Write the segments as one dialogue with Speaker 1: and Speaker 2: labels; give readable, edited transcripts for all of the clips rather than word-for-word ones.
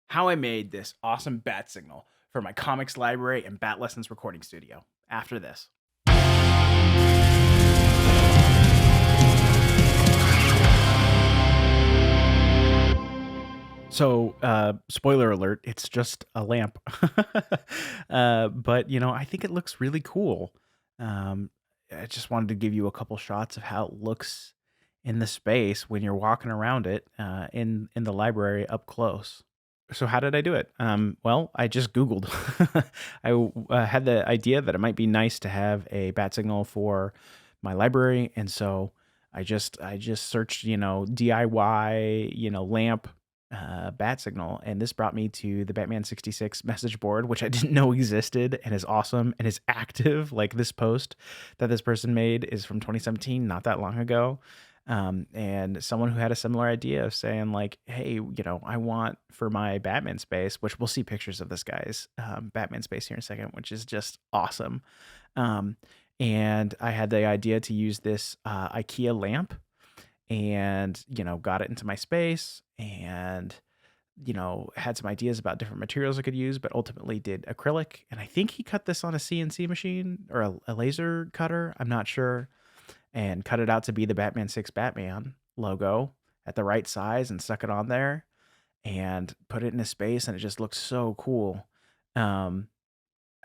Speaker 1: how I made this awesome bat signal for my comics library and Bat Lessons recording studio after this. So, spoiler alert, it's just a lamp. But, I think it looks really cool. Um, I just wanted to give you a couple shots of how it looks in the space when you're walking around it in the library up close. So how did I do it? Well, I just Googled. I had the idea that it might be nice to have a bat signal for my library, and so I just searched, DIY, lamp bat signal, and this brought me to the Batman 66 message board, which I didn't know existed and is awesome and is active. Like this post that this person made is from 2017, not that long ago. And someone who had a similar idea of saying like, hey, I want for my Batman space, which we'll see pictures of this guy's Batman space here in a second, which is just awesome. Um, and I had the idea to use this IKEA lamp and got it into my space and had some ideas about different materials I could use, but ultimately did acrylic. And I think he cut this on a CNC machine or a laser cutter, I'm not sure, and cut it out to be the Batman 6 Batman logo at the right size and stuck it on there and put it in a space, and it just looks so cool. um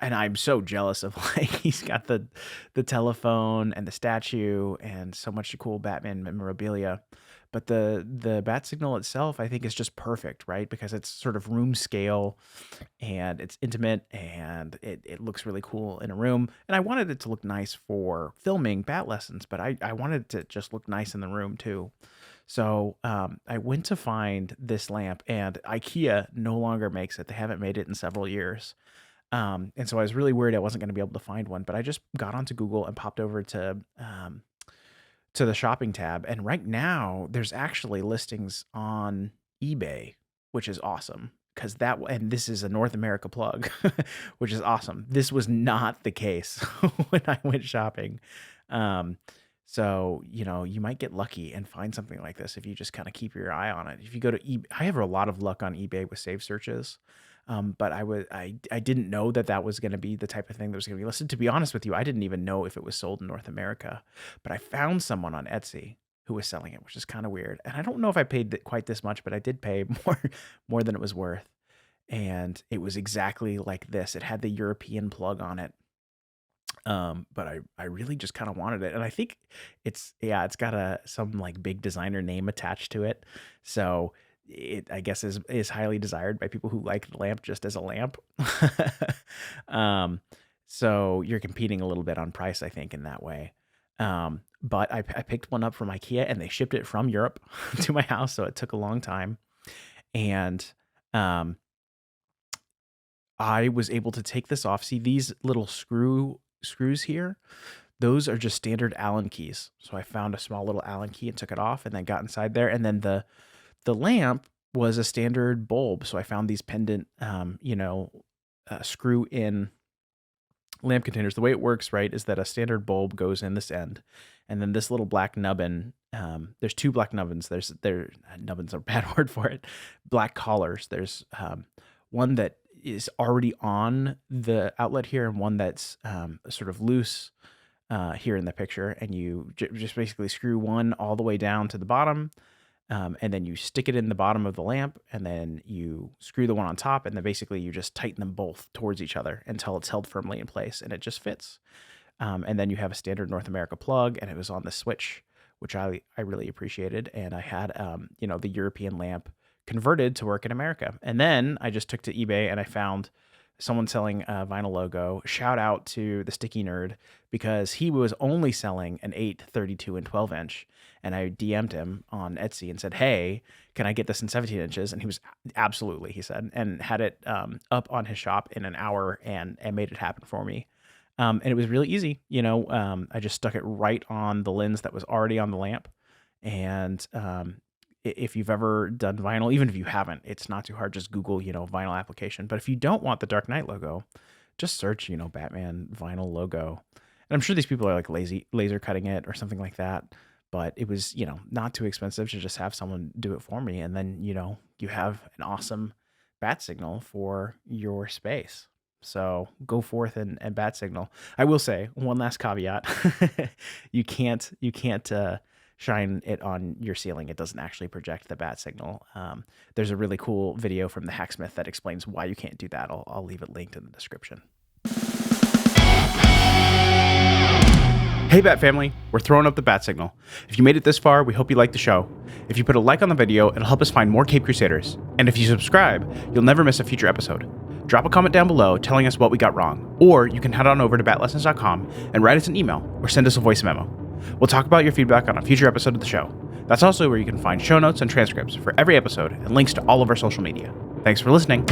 Speaker 1: and I'm so jealous of like he's got the telephone and the statue and so much cool Batman memorabilia. But the bat signal itself, I think, is just perfect, right? Because it's sort of room scale and it's intimate and it looks really cool in a room. And I wanted it to look nice for filming bat lessons, but I wanted it to just look nice in the room too. So I went to find this lamp, and IKEA no longer makes it. They haven't made it in several years. And so I was really worried I wasn't going to be able to find one, but I just got onto Google and popped over to the shopping tab. And right now there's actually listings on eBay, which is awesome because and this is a North America plug, which is awesome. This was not the case when I went shopping. Um, so, you might get lucky and find something like this if you just kind of keep your eye on it. If you go to eBay, I have a lot of luck on eBay with save searches. But I didn't know that that was going to be the type of thing that was going to be listed. To be honest with you, I didn't even know if it was sold in North America, but I found someone on Etsy who was selling it, which is kind of weird. And I don't know if I paid quite this much, but I did pay more than it was worth. And it was exactly like this. It had the European plug on it. But I really just kind of wanted it, and I think it's got some like big designer name attached to it, so it I guess is highly desired by people who like the lamp just as a lamp. um, so you're competing a little bit on price, I think, in that way. But I picked one up from IKEA, and they shipped it from Europe to my house, so it took a long time, and um, I was able to take this off. See these little screws here? Those are just standard Allen keys. So I found a small little Allen key and took it off and then got inside there. And then the lamp was a standard bulb. So I found these pendant screw in lamp containers. The way it works, right, is that a standard bulb goes in this end, and then this little black nubbin. There's two black nubbins. Nubbins are a bad word for it. Black collars. There's one that is already on the outlet here, and one that's sort of loose here in the picture. And you just basically screw one all the way down to the bottom, and then you stick it in the bottom of the lamp, and then you screw the one on top, and then basically you just tighten them both towards each other until it's held firmly in place, and it just fits. And then you have a standard North America plug, and it was on the switch, which I really appreciated. And I had the European lamp converted to work in America. And then I just took to eBay and I found someone selling a vinyl logo. Shout out to the Sticky Nerd because he was only selling an 8, 32, and 12 inch. And I DM'd him on Etsy and said, hey, can I get this in 17 inches? And he was absolutely, he said, and had it up on his shop in an hour and made it happen for me. And it was really easy. I just stuck it right on the lens that was already on the lamp. And if you've ever done vinyl, even if you haven't, it's not too hard. Just Google, vinyl application. But if you don't want the Dark Knight logo, just search, Batman vinyl logo. And I'm sure these people are like laser cutting it or something like that. But it was, not too expensive to just have someone do it for me. And then, you have an awesome bat signal for your space. So go forth and bat signal. I will say one last caveat: you can't shine it on your ceiling. It doesn't actually project the bat signal. There's a really cool video from the Hacksmith that explains why you can't do that. I'll leave it linked in the description. Hey Bat Family, we're throwing up the bat signal. If you made it this far, we hope you liked the show. If you put a like on the video, it'll help us find more Cape Crusaders. And if you subscribe, you'll never miss a future episode. Drop a comment down below telling us what we got wrong, or you can head on over to batlessons.com and write us an email or send us a voice memo. We'll talk about your feedback on a future episode of the show. That's also where you can find show notes and transcripts for every episode and links to all of our social media. Thanks for listening.